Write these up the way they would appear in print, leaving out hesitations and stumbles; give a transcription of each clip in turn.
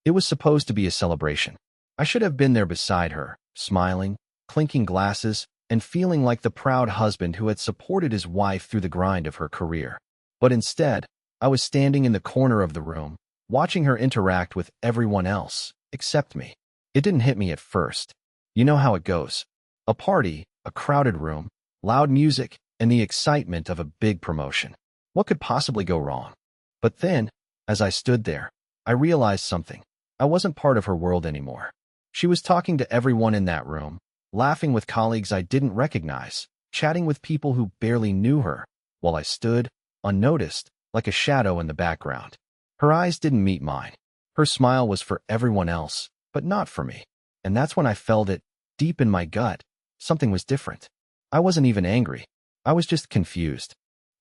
It was supposed to be a celebration. I should have been there beside her, smiling, clinking glasses, and feeling like the proud husband who had supported his wife through the grind of her career. But instead, I was standing in the corner of the room, watching her interact with everyone else, except me. It didn't hit me at first. You know how it goes. A party, a crowded room, loud music, and the excitement of a big promotion. What could possibly go wrong? But then, as I stood there, I realized something. I wasn't part of her world anymore. She was talking to everyone in that room, laughing with colleagues I didn't recognize, chatting with people who barely knew her, while I stood, unnoticed, like a shadow in the background. Her eyes didn't meet mine. Her smile was for everyone else, but not for me. And that's when I felt it, deep in my gut. Something was different. I wasn't even angry. I was just confused.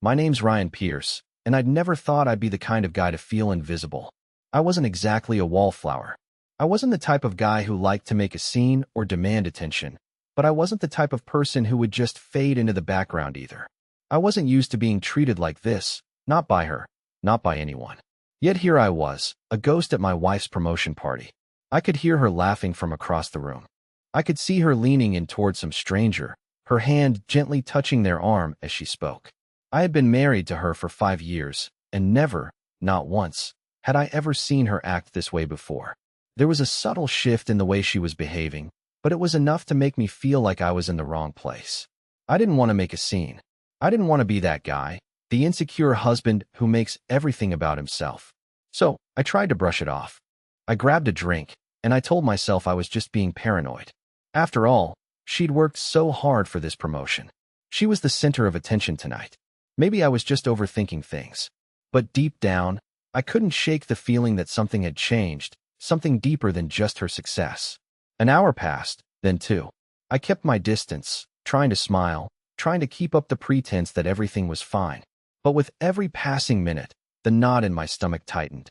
My name's Ryan Pierce, and I'd never thought I'd be the kind of guy to feel invisible. I wasn't exactly a wallflower. I wasn't the type of guy who liked to make a scene or demand attention, but I wasn't the type of person who would just fade into the background either. I wasn't used to being treated like this, not by her, not by anyone. Yet here I was, a ghost at my wife's promotion party. I could hear her laughing from across the room. I could see her leaning in toward some stranger, her hand gently touching their arm as she spoke. I had been married to her for 5 years, and never, not once, had I ever seen her act this way before. There was a subtle shift in the way she was behaving, but it was enough to make me feel like I was in the wrong place. I didn't want to make a scene. I didn't want to be that guy, the insecure husband who makes everything about himself. So, I tried to brush it off. I grabbed a drink, and I told myself I was just being paranoid. After all, she'd worked so hard for this promotion. She was the center of attention tonight. Maybe I was just overthinking things. But deep down, I couldn't shake the feeling that something had changed, something deeper than just her success. An hour passed, then 2. I kept my distance, trying to smile, trying to keep up the pretense that everything was fine. But with every passing minute, the knot in my stomach tightened.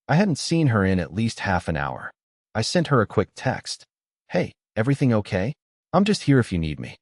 I hadn't seen her in at least half an hour. I sent her a quick text. "Hey, everything okay? I'm just here if you need me."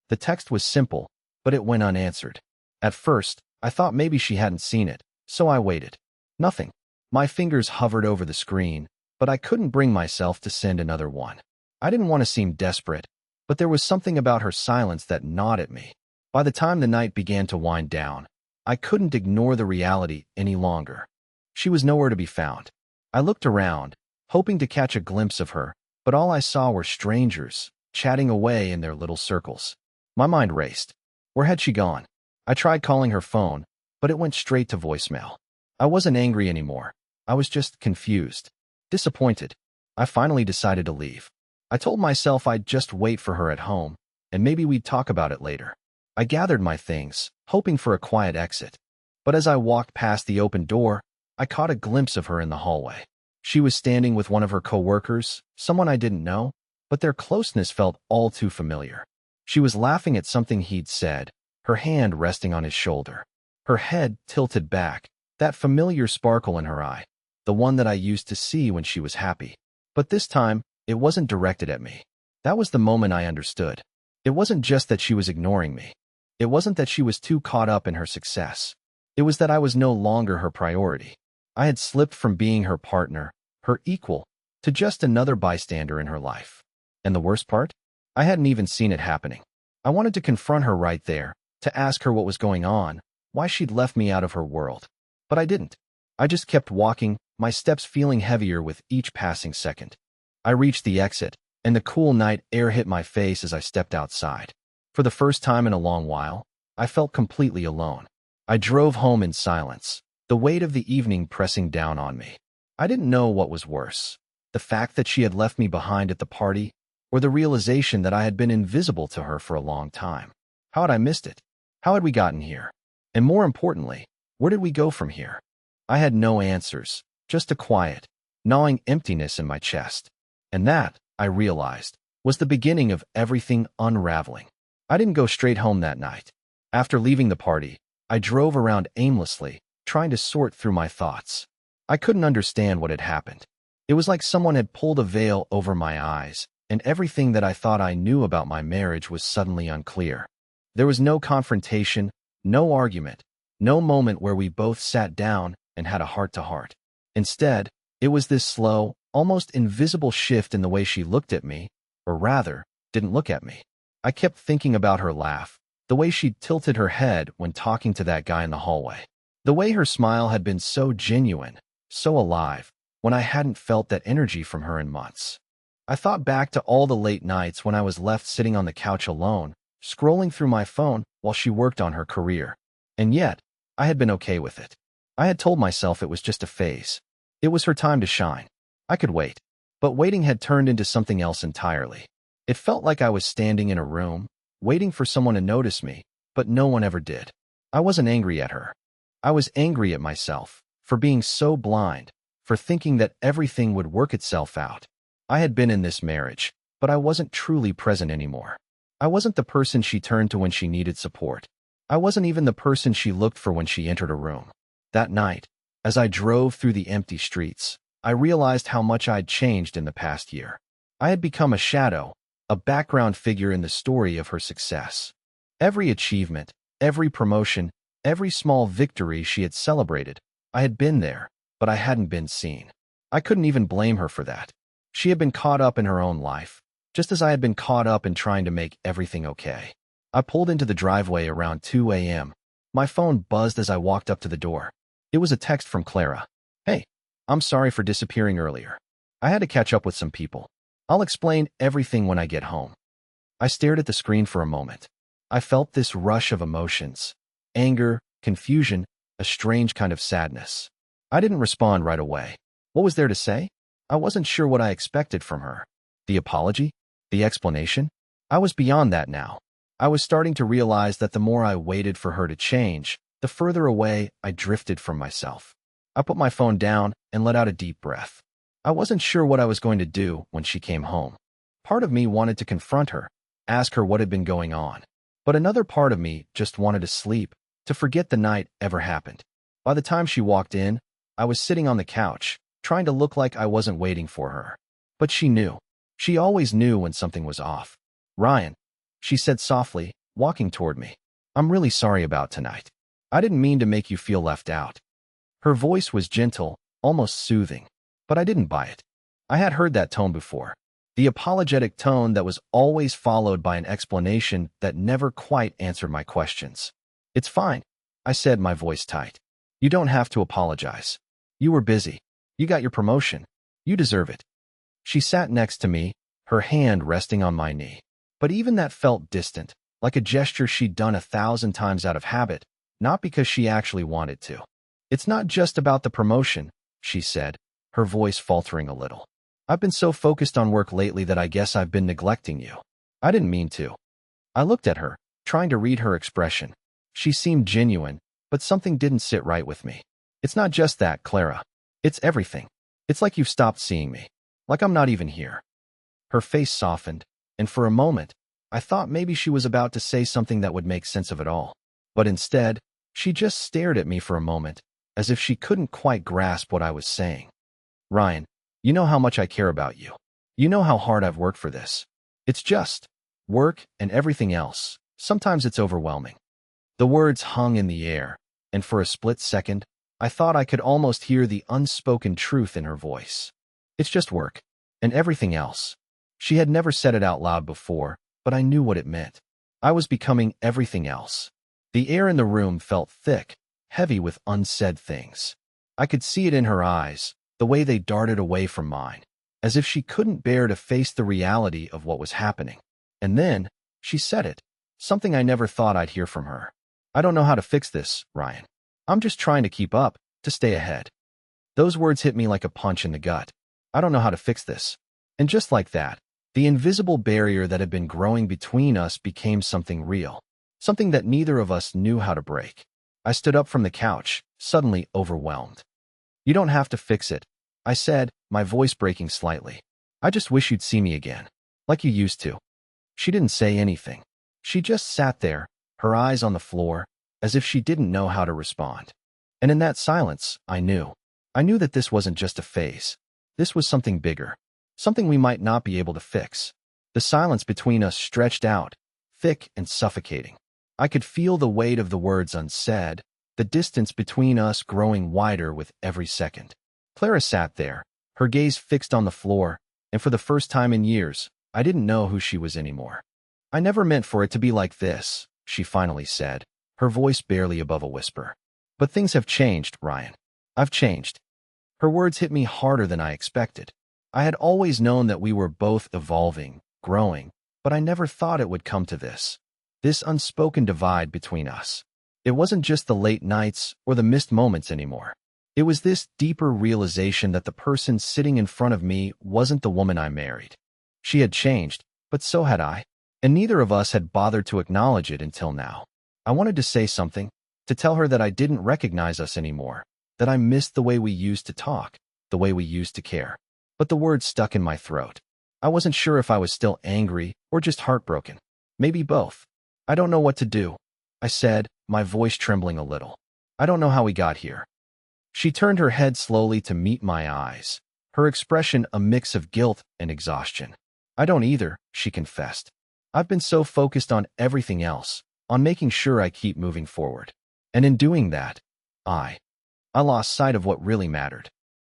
The text was simple, but it went unanswered. At first, I thought maybe she hadn't seen it, so I waited. Nothing. My fingers hovered over the screen, but I couldn't bring myself to send another one. I didn't want to seem desperate, but there was something about her silence that gnawed at me. By the time the night began to wind down, I couldn't ignore the reality any longer. She was nowhere to be found. I looked around, hoping to catch a glimpse of her, but all I saw were strangers, chatting away in their little circles. My mind raced. Where had she gone? I tried calling her phone, but it went straight to voicemail. I wasn't angry anymore. I was just confused, disappointed. I finally decided to leave. I told myself I'd just wait for her at home, and maybe we'd talk about it later. I gathered my things, hoping for a quiet exit. But as I walked past the open door, I caught a glimpse of her in the hallway. She was standing with one of her coworkers, someone I didn't know, but their closeness felt all too familiar. She was laughing at something he'd said, her hand resting on his shoulder. Her head tilted back, that familiar sparkle in her eye, the one that I used to see when she was happy. But this time, it wasn't directed at me. That was the moment I understood. It wasn't just that she was ignoring me. It wasn't that she was too caught up in her success. It was that I was no longer her priority. I had slipped from being her partner, her equal, to just another bystander in her life. And the worst part? I hadn't even seen it happening. I wanted to confront her right there, to ask her what was going on, why she'd left me out of her world. But I didn't. I just kept walking, my steps feeling heavier with each passing second. I reached the exit, and the cool night air hit my face as I stepped outside. For the first time in a long while, I felt completely alone. I drove home in silence, the weight of the evening pressing down on me. I didn't know what was worse, the fact that she had left me behind at the party, or the realization that I had been invisible to her for a long time. How had I missed it? How had we gotten here? And more importantly, where did we go from here? I had no answers, just a quiet, gnawing emptiness in my chest. And that, I realized, was the beginning of everything unraveling. I didn't go straight home that night. After leaving the party, I drove around aimlessly, trying to sort through my thoughts. I couldn't understand what had happened. It was like someone had pulled a veil over my eyes, and everything that I thought I knew about my marriage was suddenly unclear. There was no confrontation, no argument, no moment where we both sat down and had a heart-to-heart. Instead, it was this slow, almost invisible shift in the way she looked at me, or rather, didn't look at me. I kept thinking about her laugh, the way she tilted her head when talking to that guy in the hallway. The way her smile had been so genuine, so alive, when I hadn't felt that energy from her in months. I thought back to all the late nights when I was left sitting on the couch alone, scrolling through my phone while she worked on her career. And yet, I had been okay with it. I had told myself it was just a phase. It was her time to shine. I could wait. But waiting had turned into something else entirely. It felt like I was standing in a room, waiting for someone to notice me, but no one ever did. I wasn't angry at her. I was angry at myself, for being so blind, for thinking that everything would work itself out. I had been in this marriage, but I wasn't truly present anymore. I wasn't the person she turned to when she needed support. I wasn't even the person she looked for when she entered a room. That night, as I drove through the empty streets, I realized how much I'd changed in the past year. I had become a shadow, a background figure in the story of her success. Every achievement, every promotion, every small victory she had celebrated, I had been there, but I hadn't been seen. I couldn't even blame her for that. She had been caught up in her own life, just as I had been caught up in trying to make everything okay. I pulled into the driveway around 2 a.m. My phone buzzed as I walked up to the door. It was a text from Clara. "Hey, I'm sorry for disappearing earlier. I had to catch up with some people. I'll explain everything when I get home." I stared at the screen for a moment. I felt this rush of emotions. Anger, confusion, a strange kind of sadness. I didn't respond right away. What was there to say? I wasn't sure what I expected from her. The apology? The explanation? I was beyond that now. I was starting to realize that the more I waited for her to change, the further away I drifted from myself. I put my phone down and let out a deep breath. I wasn't sure what I was going to do when she came home. Part of me wanted to confront her, ask her what had been going on. But another part of me just wanted to sleep, to forget the night ever happened. By the time she walked in, I was sitting on the couch, trying to look like I wasn't waiting for her. But she knew. She always knew when something was off. "Ryan," she said softly, walking toward me. "I'm really sorry about tonight. I didn't mean to make you feel left out." Her voice was gentle, almost soothing. But I didn't buy it. I had heard that tone before. The apologetic tone that was always followed by an explanation that never quite answered my questions. "It's fine," I said, my voice tight. "You don't have to apologize. You were busy. You got your promotion. You deserve it." She sat next to me, her hand resting on my knee. But even that felt distant, like a gesture she'd done 1,000 times out of habit, not because she actually wanted to. "It's not just about the promotion," she said, her voice faltering a little. "I've been so focused on work lately that I guess I've been neglecting you." I didn't mean to. I looked at her, trying to read her expression. She seemed genuine, but something didn't sit right with me. "It's not just that, Clara. It's everything. It's like you've stopped seeing me. Like I'm not even here." Her face softened, and for a moment, I thought maybe she was about to say something that would make sense of it all. But instead, she just stared at me for a moment, as if she couldn't quite grasp what I was saying. "Ryan, you know how much I care about you. You know how hard I've worked for this. It's just work and everything else. Sometimes it's overwhelming." The words hung in the air, and for a split second, I thought I could almost hear the unspoken truth in her voice. "It's just work, and everything else." She had never said it out loud before, but I knew what it meant. I was becoming everything else. The air in the room felt thick, heavy with unsaid things. I could see it in her eyes, the way they darted away from mine, as if she couldn't bear to face the reality of what was happening. And then, she said it, something I never thought I'd hear from her. "I don't know how to fix this, Ryan. I'm just trying to keep up, to stay ahead." Those words hit me like a punch in the gut. I don't know how to fix this. And just like that, the invisible barrier that had been growing between us became something real, something that neither of us knew how to break. I stood up from the couch, suddenly overwhelmed. "You don't have to fix it," I said, my voice breaking slightly. "I just wish you'd see me again, like you used to." She didn't say anything. She just sat there, her eyes on the floor, as if she didn't know how to respond. And in that silence, I knew that this wasn't just a phase. This was something bigger, something we might not be able to fix. The silence between us stretched out, thick and suffocating. I could feel the weight of the words unsaid, the distance between us growing wider with every second. Clara sat there, her gaze fixed on the floor, and for the first time in years, I didn't know who she was anymore. "I never meant for it to be like this," she finally said, her voice barely above a whisper. "But things have changed, Ryan. I've changed." Her words hit me harder than I expected. I had always known that we were both evolving, growing, but I never thought it would come to this. This unspoken divide between us. It wasn't just the late nights or the missed moments anymore. It was this deeper realization that the person sitting in front of me wasn't the woman I married. She had changed, but so had I, and neither of us had bothered to acknowledge it until now. I wanted to say something, to tell her that I didn't recognize us anymore, that I missed the way we used to talk, the way we used to care. But the words stuck in my throat. I wasn't sure if I was still angry or just heartbroken. Maybe both. "I don't know what to do," I said, my voice trembling a little. "I don't know how we got here." She turned her head slowly to meet my eyes, her expression a mix of guilt and exhaustion. "I don't either," she confessed. "I've been so focused on everything else, on making sure I keep moving forward. And in doing that, I lost sight of what really mattered."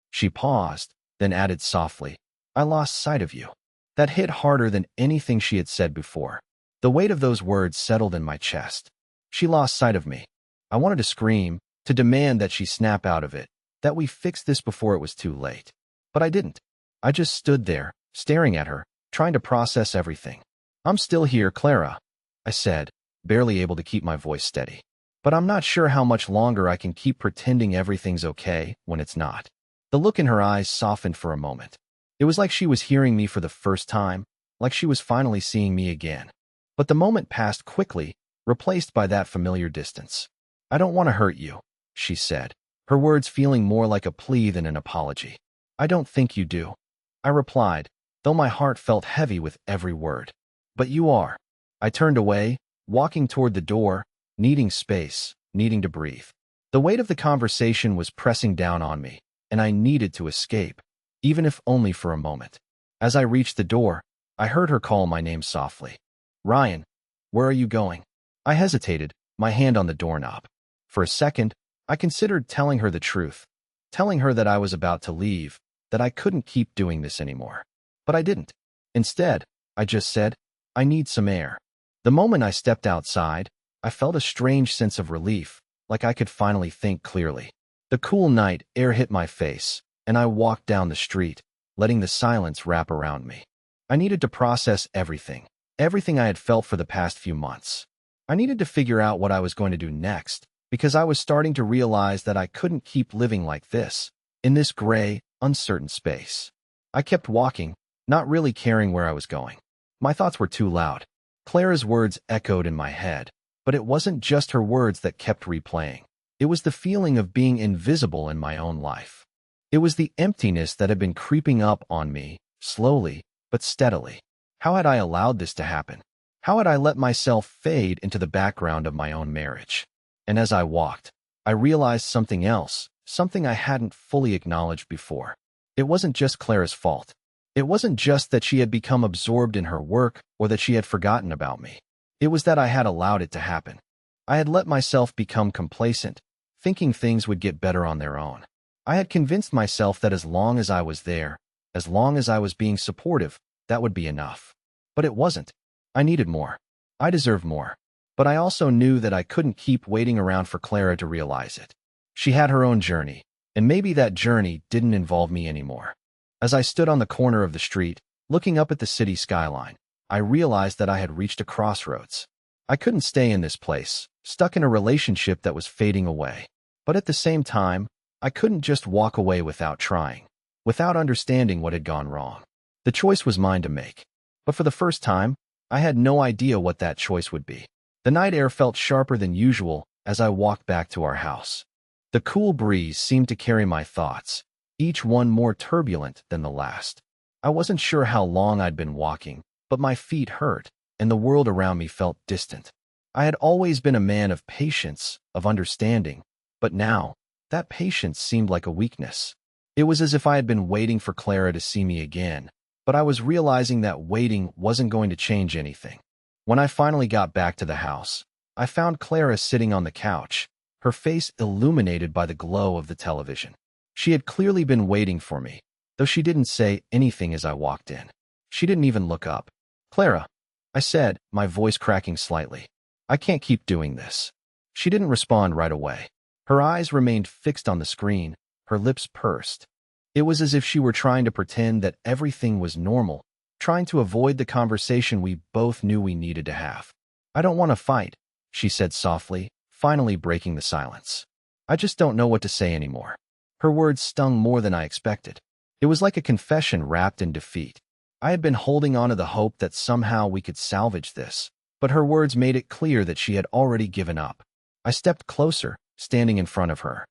She paused, then added softly, "I lost sight of you." That hit harder than anything she had said before. The weight of those words settled in my chest. She lost sight of me. I wanted to scream, to demand that she snap out of it, that we fix this before it was too late. But I didn't. I just stood there, staring at her, trying to process everything. "I'm still here, Clara," I said, barely able to keep my voice steady. "But I'm not sure how much longer I can keep pretending everything's okay when it's not." The look in her eyes softened for a moment. It was like she was hearing me for the first time, like she was finally seeing me again. But the moment passed quickly, replaced by that familiar distance. "I don't want to hurt you," she said, her words feeling more like a plea than an apology. "I don't think you do," I replied, though my heart felt heavy with every word. "But you are." I turned away, walking toward the door, needing space, needing to breathe. The weight of the conversation was pressing down on me, and I needed to escape, even if only for a moment. As I reached the door, I heard her call my name softly. "Ryan, where are you going?" I hesitated, my hand on the doorknob. For a second, I considered telling her the truth, telling her that I was about to leave, that I couldn't keep doing this anymore. But I didn't. Instead, I just said, "I need some air." The moment I stepped outside, I felt a strange sense of relief, like I could finally think clearly. The cool night air hit my face, and I walked down the street, letting the silence wrap around me. I needed to process everything I had felt for the past few months. I needed to figure out what I was going to do next, because I was starting to realize that I couldn't keep living like this, in this gray, uncertain space. I kept walking, not really caring where I was going. My thoughts were too loud. Clara's words echoed in my head, but it wasn't just her words that kept replaying. It was the feeling of being invisible in my own life. It was the emptiness that had been creeping up on me, slowly but steadily. How had I allowed this to happen? How had I let myself fade into the background of my own marriage? And as I walked, I realized something else, something I hadn't fully acknowledged before. It wasn't just Clara's fault. It wasn't just that she had become absorbed in her work or that she had forgotten about me. It was that I had allowed it to happen. I had let myself become complacent, thinking things would get better on their own. I had convinced myself that as long as I was there, as long as I was being supportive, that would be enough. But it wasn't. I needed more. I deserved more. But I also knew that I couldn't keep waiting around for Clara to realize it. She had her own journey, and maybe that journey didn't involve me anymore. As I stood on the corner of the street, looking up at the city skyline, I realized that I had reached a crossroads. I couldn't stay in this place, stuck in a relationship that was fading away. But at the same time, I couldn't just walk away without trying, without understanding what had gone wrong. The choice was mine to make. But for the first time, I had no idea what that choice would be. The night air felt sharper than usual as I walked back to our house. The cool breeze seemed to carry my thoughts, each one more turbulent than the last. I wasn't sure how long I'd been walking, but my feet hurt, and the world around me felt distant. I had always been a man of patience, of understanding, but now, that patience seemed like a weakness. It was as if I had been waiting for Clara to see me again, but I was realizing that waiting wasn't going to change anything. When I finally got back to the house, I found Clara sitting on the couch, her face illuminated by the glow of the television. She had clearly been waiting for me, though she didn't say anything as I walked in. She didn't even look up. "Clara," I said, my voice cracking slightly. "I can't keep doing this." She didn't respond right away. Her eyes remained fixed on the screen, her lips pursed. It was as if she were trying to pretend that everything was normal, trying to avoid the conversation we both knew we needed to have. "I don't want to fight," she said softly, finally breaking the silence. "I just don't know what to say anymore." Her words stung more than I expected. It was like a confession wrapped in defeat. I had been holding on to the hope that somehow we could salvage this, but her words made it clear that she had already given up. I stepped closer, standing in front of her.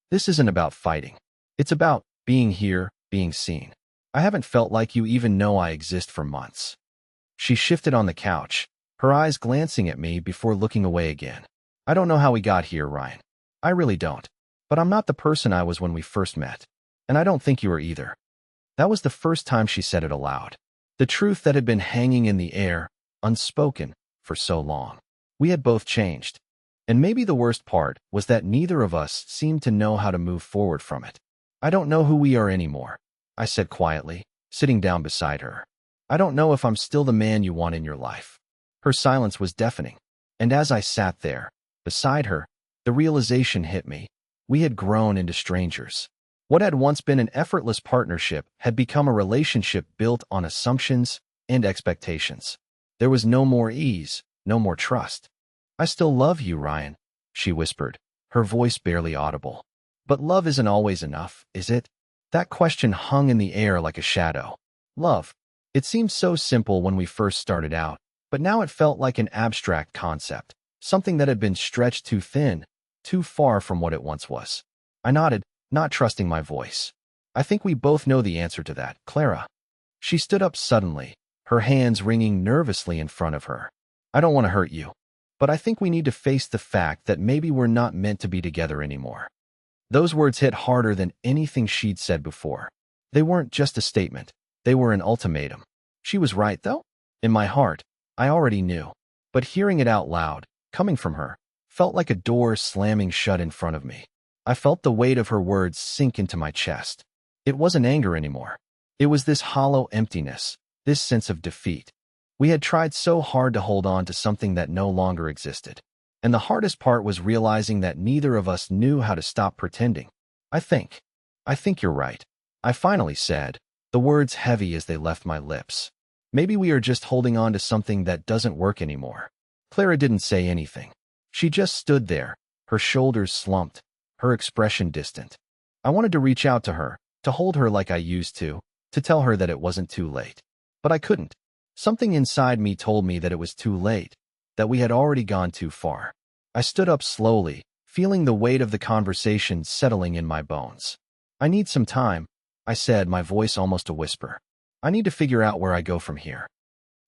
"This isn't about fighting. It's about being here, being seen. I haven't felt like you even know I exist for months." She shifted on the couch, her eyes glancing at me before looking away again. "I don't know how we got here, Ryan. I really don't. But I'm not the person I was when we first met. And I don't think you are either." That was the first time she said it aloud. The truth that had been hanging in the air, unspoken, for so long. We had both changed. And maybe the worst part was that neither of us seemed to know how to move forward from it. "I don't know who we are anymore," I said quietly, sitting down beside her. "I don't know if I'm still the man you want in your life." Her silence was deafening. And as I sat there, beside her, the realization hit me. We had grown into strangers. What had once been an effortless partnership had become a relationship built on assumptions and expectations. There was no more ease, no more trust. "I still love you, Ryan," she whispered, her voice barely audible. "But love isn't always enough, is it?" That question hung in the air like a shadow. Love. It seemed so simple when we first started out, but now it felt like an abstract concept, something that had been stretched too thin, too far from what it once was. I nodded, not trusting my voice. "I think we both know the answer to that, Clara." She stood up suddenly, her hands wringing nervously in front of her. "I don't want to hurt you, but I think we need to face the fact that maybe we're not meant to be together anymore." Those words hit harder than anything she'd said before. They weren't just a statement. They were an ultimatum. She was right, though. In my heart, I already knew. But hearing it out loud, coming from her, felt like a door slamming shut in front of me. I felt the weight of her words sink into my chest. It wasn't anger anymore. It was this hollow emptiness, this sense of defeat. We had tried so hard to hold on to something that no longer existed. And the hardest part was realizing that neither of us knew how to stop pretending. I think you're right," I finally said, the words heavy as they left my lips. "Maybe we are just holding on to something that doesn't work anymore." Clara didn't say anything. She just stood there, her shoulders slumped, her expression distant. I wanted to reach out to her, to hold her like I used to tell her that it wasn't too late. But I couldn't. Something inside me told me that it was too late, that we had already gone too far. I stood up slowly, feeling the weight of the conversation settling in my bones. "I need some time," I said, my voice almost a whisper. "I need to figure out where I go from here."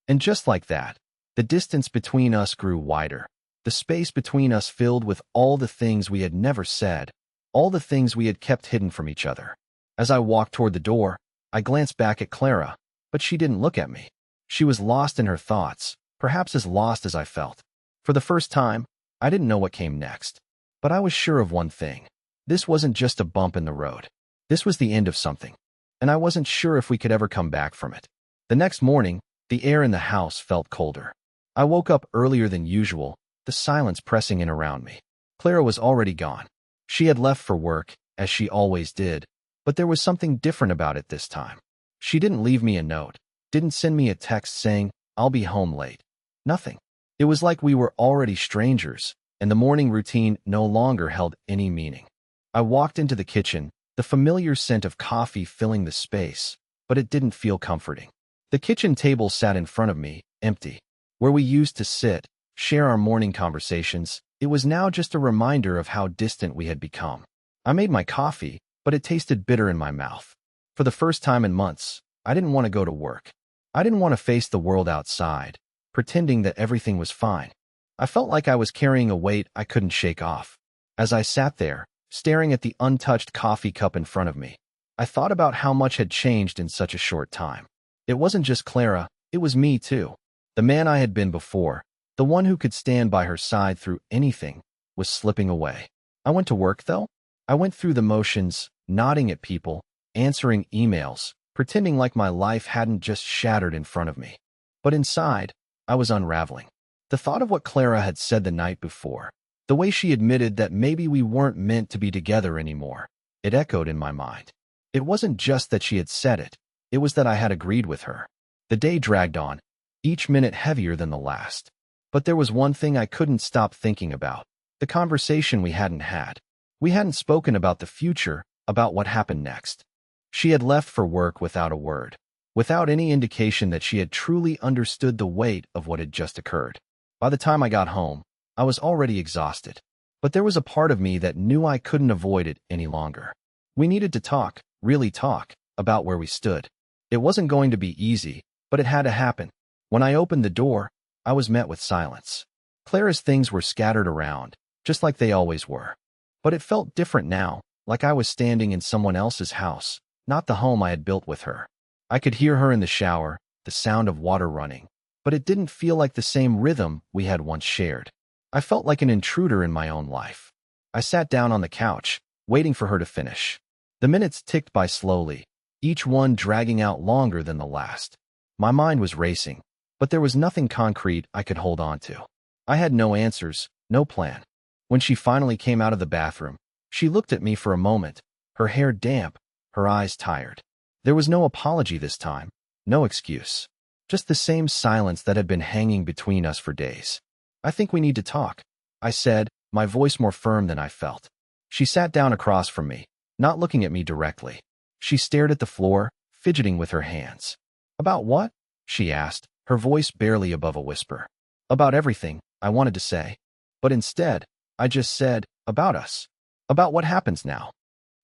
And just like that, the distance between us grew wider. The space between us filled with all the things we had never said, all the things we had kept hidden from each other. As I walked toward the door, I glanced back at Clara, but she didn't look at me. She was lost in her thoughts, perhaps as lost as I felt. For the first time, I didn't know what came next. But I was sure of one thing. This wasn't just a bump in the road. This was the end of something. And I wasn't sure if we could ever come back from it. The next morning, the air in the house felt colder. I woke up earlier than usual, the silence pressing in around me. Clara was already gone. She had left for work, as she always did, but there was something different about it this time. She didn't leave me a note, didn't send me a text saying, "I'll be home late." Nothing. It was like we were already strangers, and the morning routine no longer held any meaning. I walked into the kitchen, the familiar scent of coffee filling the space, but it didn't feel comforting. The kitchen table sat in front of me, empty. Where we used to sit, share our morning conversations, it was now just a reminder of how distant we had become. I made my coffee, but it tasted bitter in my mouth. For the first time in months, I didn't want to go to work. I didn't want to face the world outside, pretending that everything was fine. I felt like I was carrying a weight I couldn't shake off. As I sat there, staring at the untouched coffee cup in front of me, I thought about how much had changed in such a short time. It wasn't just Clara, it was me too. The man I had been before, the one who could stand by her side through anything, was slipping away. I went to work, though. I went through the motions, nodding at people, answering emails, pretending like my life hadn't just shattered in front of me. But inside, I was unraveling. The thought of what Clara had said the night before, the way she admitted that maybe we weren't meant to be together anymore, it echoed in my mind. It wasn't just that she had said it, it was that I had agreed with her. The day dragged on, each minute heavier than the last. But there was one thing I couldn't stop thinking about, the conversation we hadn't had. We hadn't spoken about the future, about what happened next. She had left for work without a word, without any indication that she had truly understood the weight of what had just occurred. By the time I got home, I was already exhausted. But there was a part of me that knew I couldn't avoid it any longer. We needed to talk, really talk, about where we stood. It wasn't going to be easy, but it had to happen. When I opened the door, I was met with silence. Clara's things were scattered around, just like they always were. But it felt different now, like I was standing in someone else's house, not the home I had built with her. I could hear her in the shower, the sound of water running, but it didn't feel like the same rhythm we had once shared. I felt like an intruder in my own life. I sat down on the couch, waiting for her to finish. The minutes ticked by slowly, each one dragging out longer than the last. My mind was racing, but there was nothing concrete I could hold on to. I had no answers, no plan. When she finally came out of the bathroom, she looked at me for a moment, her hair damp, her eyes tired. There was no apology this time, no excuse. Just the same silence that had been hanging between us for days. "I think we need to talk," I said, my voice more firm than I felt. She sat down across from me, not looking at me directly. She stared at the floor, fidgeting with her hands. "About what?" she asked, her voice barely above a whisper. "About everything," I wanted to say. But instead, I just said, "About us. About what happens now."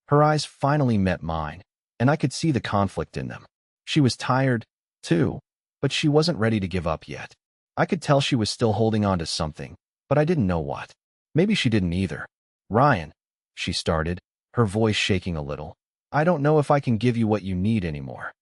Her eyes finally met mine, and I could see the conflict in them. She was tired, too, but she wasn't ready to give up yet. I could tell she was still holding on to something, but I didn't know what. Maybe she didn't either. "Ryan," she started, her voice shaking a little, "I don't know if I can give you what you need anymore."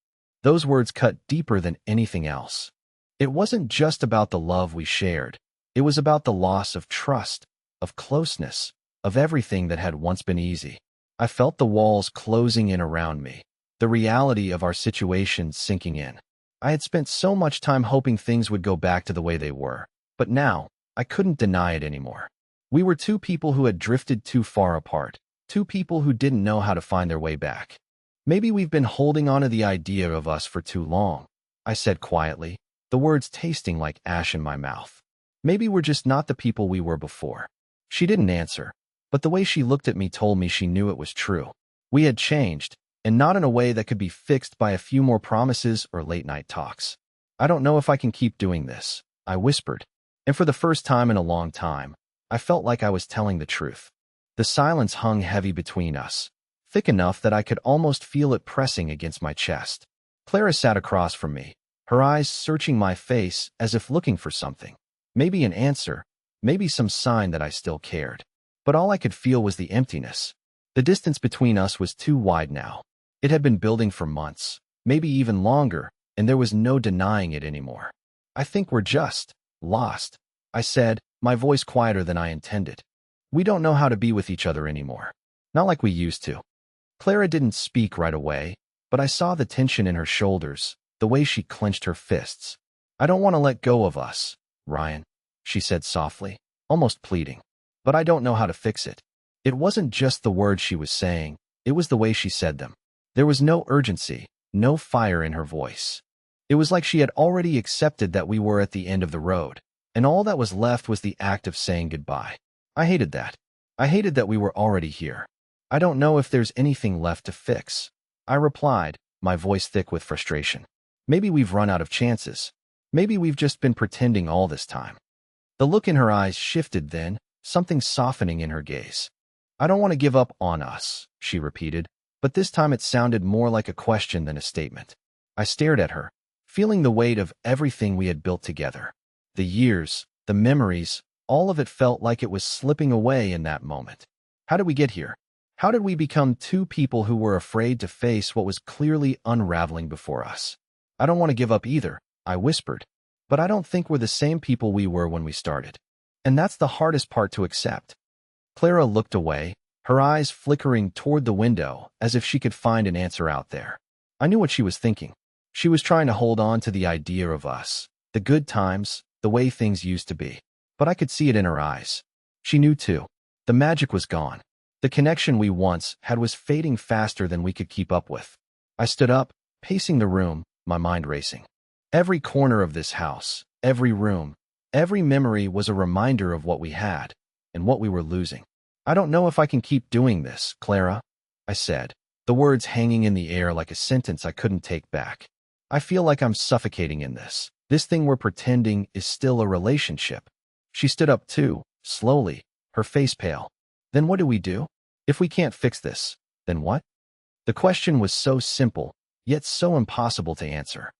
Those words cut deeper than anything else. It wasn't just about the love we shared. It was about the loss of trust, of closeness, of everything that had once been easy. I felt the walls closing in around me, the reality of our situation sinking in. I had spent so much time hoping things would go back to the way they were, but now, I couldn't deny it anymore. We were two people who had drifted too far apart, two people who didn't know how to find their way back. "Maybe we've been holding on to the idea of us for too long," I said quietly, the words tasting like ash in my mouth. "Maybe we're just not the people we were before." She didn't answer, but the way she looked at me told me she knew it was true. We had changed, and not in a way that could be fixed by a few more promises or late-night talks. "I don't know if I can keep doing this," I whispered, and for the first time in a long time, I felt like I was telling the truth. The silence hung heavy between us, thick enough that I could almost feel it pressing against my chest. Clara sat across from me, her eyes searching my face as if looking for something. Maybe an answer, maybe some sign that I still cared. But all I could feel was the emptiness. The distance between us was too wide now. It had been building for months, maybe even longer, and there was no denying it anymore. "I think we're just lost," I said, my voice quieter than I intended. "We don't know how to be with each other anymore. Not like we used to." Clara didn't speak right away, but I saw the tension in her shoulders, the way she clenched her fists. "I don't want to let go of us, Ryan," she said softly, almost pleading. "But I don't know how to fix it." It wasn't just the words she was saying, it was the way she said them. There was no urgency, no fire in her voice. It was like she had already accepted that we were at the end of the road, and all that was left was the act of saying goodbye. I hated that. I hated that we were already here. "I don't know if there's anything left to fix," I replied, my voice thick with frustration. "Maybe we've run out of chances. Maybe we've just been pretending all this time." The look in her eyes shifted then, something softening in her gaze. "I don't want to give up on us," she repeated, but this time it sounded more like a question than a statement. I stared at her, feeling the weight of everything we had built together. The years, the memories, all of it felt like it was slipping away in that moment. How did we get here? How did we become two people who were afraid to face what was clearly unraveling before us? "I don't want to give up either," I whispered, "but I don't think we're the same people we were when we started. And that's the hardest part to accept." Clara looked away, her eyes flickering toward the window as if she could find an answer out there. I knew what she was thinking. She was trying to hold on to the idea of us, the good times, the way things used to be. But I could see it in her eyes. She knew too. The magic was gone. The connection we once had was fading faster than we could keep up with. I stood up, pacing the room, my mind racing. Every corner of this house, every room, every memory was a reminder of what we had and what we were losing. I don't know if I can keep doing this, Clara, I said, the words hanging in the air like a sentence I couldn't take back. I feel like I'm suffocating in this. This thing we're pretending is still a relationship. She stood up too, slowly, her face pale. Then what do we do? If we can't fix this, then what? The question was so simple, yet so impossible to answer.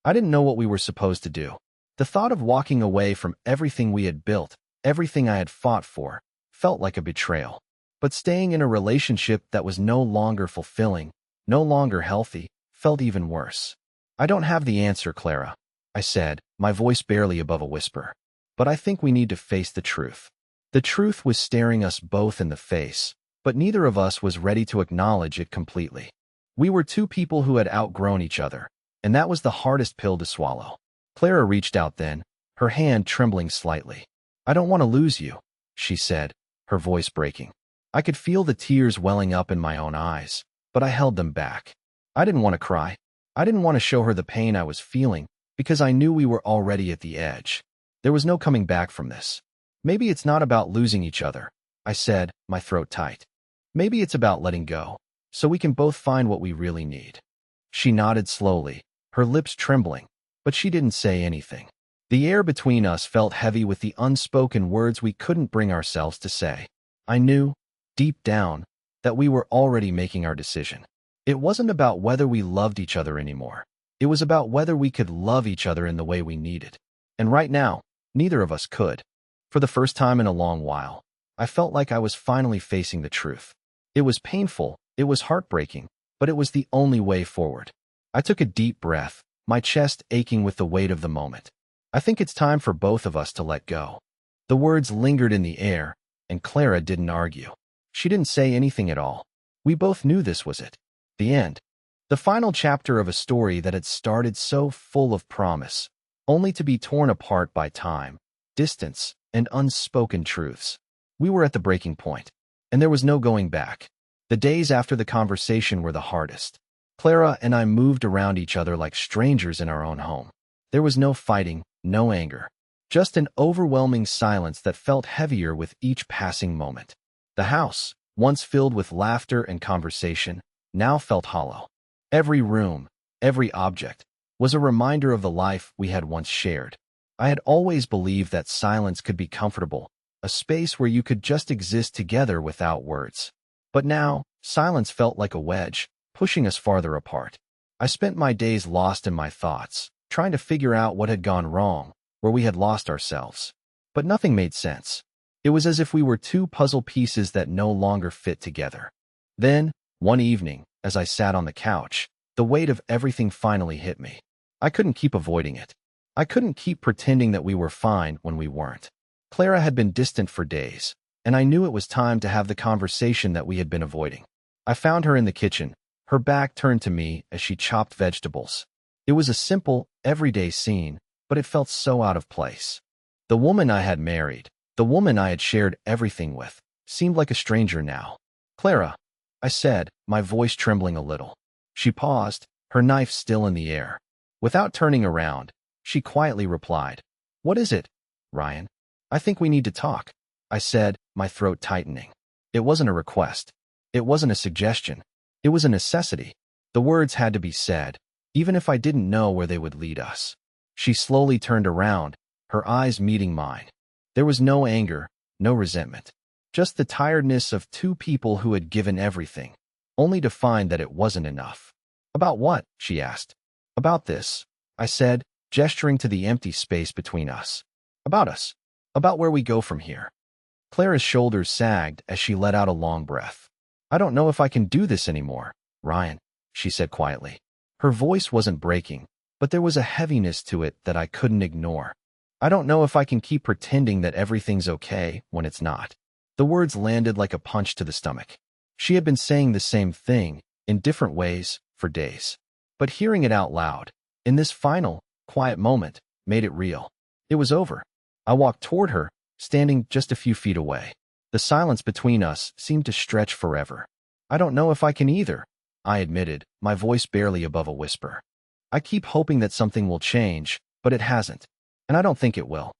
I didn't know what we were supposed to do. The thought of walking away from everything we had built, everything I had fought for, felt like a betrayal. But staying in a relationship that was no longer fulfilling, no longer healthy, felt even worse. I don't have the answer, Clara, I said, my voice barely above a whisper. But I think we need to face the truth. The truth was staring us both in the face, but neither of us was ready to acknowledge it completely. We were two people who had outgrown each other, and that was the hardest pill to swallow. Clara reached out then, her hand trembling slightly. I don't want to lose you, she said, her voice breaking. I could feel the tears welling up in my own eyes, but I held them back. I didn't want to cry. I didn't want to show her the pain I was feeling, because I knew we were already at the edge. There was no coming back from this. Maybe it's not about losing each other, I said, my throat tight. Maybe it's about letting go, so we can both find what we really need. She nodded slowly, her lips trembling, but she didn't say anything. The air between us felt heavy with the unspoken words we couldn't bring ourselves to say. I knew, deep down, that we were already making our decision. It wasn't about whether we loved each other anymore. It was about whether we could love each other in the way we needed. And right now, neither of us could. For the first time in a long while, I felt like I was finally facing the truth. It was painful, it was heartbreaking, but it was the only way forward. I took a deep breath, my chest aching with the weight of the moment. I think it's time for both of us to let go. The words lingered in the air, and Clara didn't argue. She didn't say anything at all. We both knew this was it. The end. The final chapter of a story that had started so full of promise, only to be torn apart by time, distance, and unspoken truths. We were at the breaking point, and there was no going back. The days after the conversation were the hardest. Clara and I moved around each other like strangers in our own home. There was no fighting, no anger, just an overwhelming silence that felt heavier with each passing moment. The house, once filled with laughter and conversation, now felt hollow. Every room, every object, was a reminder of the life we had once shared. I had always believed that silence could be comfortable, a space where you could just exist together without words. But now, silence felt like a wedge, pushing us farther apart. I spent my days lost in my thoughts, trying to figure out what had gone wrong, where we had lost ourselves. But nothing made sense. It was as if we were two puzzle pieces that no longer fit together. Then, one evening, as I sat on the couch, the weight of everything finally hit me. I couldn't keep avoiding it. I couldn't keep pretending that we were fine when we weren't. Clara had been distant for days, and I knew it was time to have the conversation that we had been avoiding. I found her in the kitchen, her back turned to me as she chopped vegetables. It was a simple, everyday scene, but it felt so out of place. The woman I had married, the woman I had shared everything with, seemed like a stranger now. Clara, I said, my voice trembling a little. She paused, her knife still in the air. Without turning around, she quietly replied, "What is it, Ryan? I think we need to talk," I said, my throat tightening. It wasn't a request. It wasn't a suggestion. It was a necessity. The words had to be said, even if I didn't know where they would lead us. She slowly turned around, her eyes meeting mine. There was no anger, no resentment. Just the tiredness of two people who had given everything, only to find that it wasn't enough. "About what?" she asked. "About this," I said, gesturing to the empty space between us. "About us. About where we go from here." Clara's shoulders sagged as she let out a long breath. "I don't know if I can do this anymore, Ryan," she said quietly. Her voice wasn't breaking, but there was a heaviness to it that I couldn't ignore. "I don't know if I can keep pretending that everything's okay when it's not. The words landed like a punch to the stomach. She had been saying the same thing, in different ways, for days. But hearing it out loud, in this final, quiet moment, made it real. It was over. I walked toward her, standing just a few feet away. The silence between us seemed to stretch forever. I don't know if I can either, I admitted, my voice barely above a whisper. I keep hoping that something will change, but it hasn't, and I don't think it will.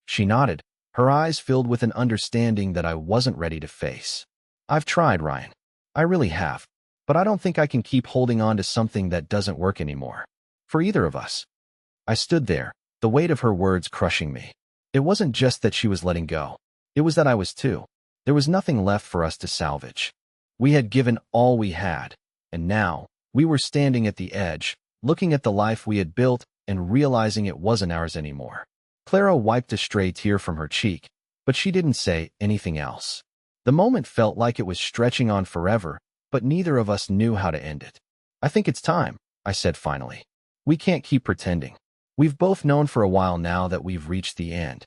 She nodded, her eyes filled with an understanding that I wasn't ready to face. I've tried, Ryan. I really have. But I don't think I can keep holding on to something that doesn't work anymore. For either of us. I stood there, the weight of her words crushing me. It wasn't just that she was letting go. It was that I was too. There was nothing left for us to salvage. We had given all we had, and now, we were standing at the edge, looking at the life we had built and realizing it wasn't ours anymore. Clara wiped a stray tear from her cheek, but she didn't say anything else. The moment felt like it was stretching on forever, but neither of us knew how to end it. I think it's time, I said finally. We can't keep pretending. We've both known for a while now that we've reached the end.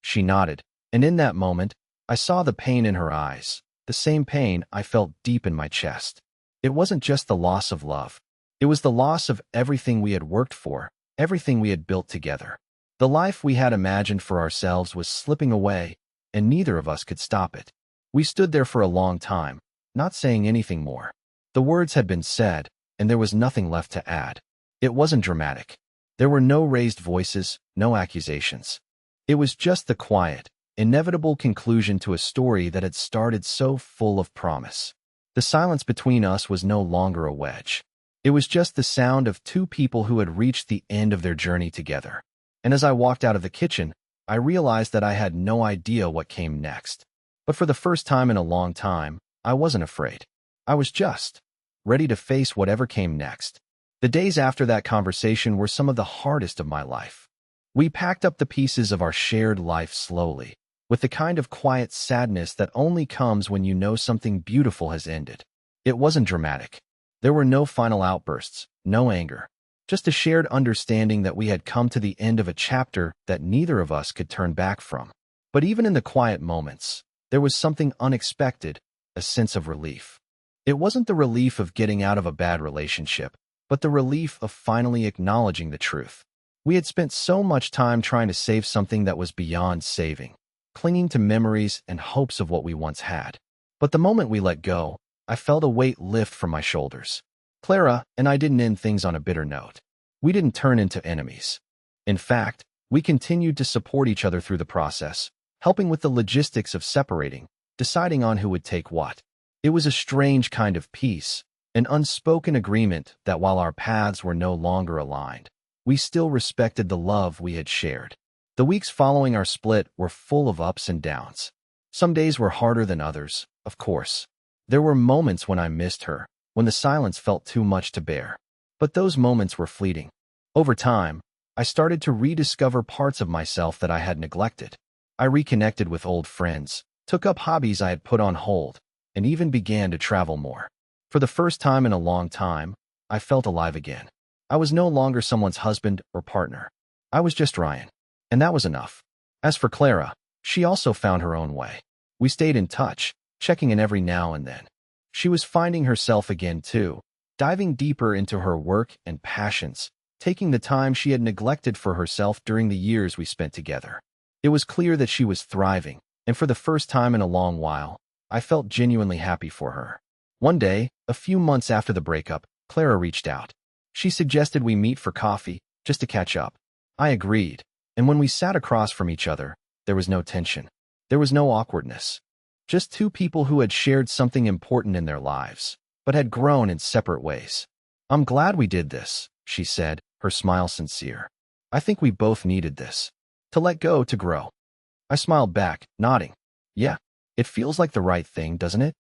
She nodded, and in that moment, I saw the pain in her eyes, the same pain I felt deep in my chest. It wasn't just the loss of love. It was the loss of everything we had worked for, everything we had built together. The life we had imagined for ourselves was slipping away, and neither of us could stop it. We stood there for a long time, not saying anything more. The words had been said, and there was nothing left to add. It wasn't dramatic. There were no raised voices, no accusations. It was just the quiet, inevitable conclusion to a story that had started so full of promise. The silence between us was no longer a wedge. It was just the sound of two people who had reached the end of their journey together. And as I walked out of the kitchen, I realized that I had no idea what came next. But for the first time in a long time, I wasn't afraid. I was just ready to face whatever came next. The days after that conversation were some of the hardest of my life. We packed up the pieces of our shared life slowly, with the kind of quiet sadness that only comes when you know something beautiful has ended. It wasn't dramatic. There were no final outbursts, no anger, just a shared understanding that we had come to the end of a chapter that neither of us could turn back from. But even in the quiet moments, there was something unexpected, a sense of relief. It wasn't the relief of getting out of a bad relationship, but the relief of finally acknowledging the truth. We had spent so much time trying to save something that was beyond saving, clinging to memories and hopes of what we once had. But the moment we let go, I felt a weight lift from my shoulders. Clara and I didn't end things on a bitter note. We didn't turn into enemies. In fact, we continued to support each other through the process, helping with the logistics of separating, deciding on who would take what. It was a strange kind of peace, an unspoken agreement that while our paths were no longer aligned, we still respected the love we had shared. The weeks following our split were full of ups and downs. Some days were harder than others, of course. There were moments when I missed her, when the silence felt too much to bear. But those moments were fleeting. Over time, I started to rediscover parts of myself that I had neglected. I reconnected with old friends, took up hobbies I had put on hold, and even began to travel more. For the first time in a long time, I felt alive again. I was no longer someone's husband or partner. I was just Ryan, and that was enough. As for Clara, she also found her own way. We stayed in touch, checking in every now and then. She was finding herself again too, diving deeper into her work and passions, taking the time she had neglected for herself during the years we spent together. It was clear that she was thriving, and for the first time in a long while, I felt genuinely happy for her. One day, a few months after the breakup, Clara reached out. She suggested we meet for coffee, just to catch up. I agreed, and when we sat across from each other, there was no tension. There was no awkwardness. Just two people who had shared something important in their lives, but had grown in separate ways. "I'm glad we did this," she said, her smile sincere. "I think we both needed this. To let go, to grow." I smiled back, nodding. "Yeah, it feels like the right thing, doesn't it?"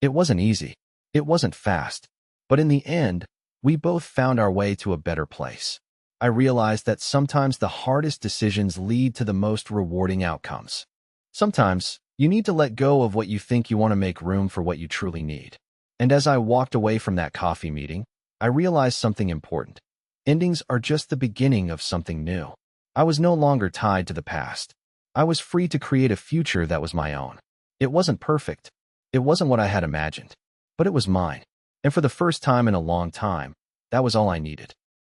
It wasn't easy. It wasn't fast. But in the end, we both found our way to a better place. I realized that sometimes the hardest decisions lead to the most rewarding outcomes. Sometimes, you need to let go of what you think you want to make room for what you truly need. And as I walked away from that coffee meeting, I realized something important. Endings are just the beginning of something new. I was no longer tied to the past. I was free to create a future that was my own. It wasn't perfect. It wasn't what I had imagined. But it was mine. And for the first time in a long time, that was all I needed.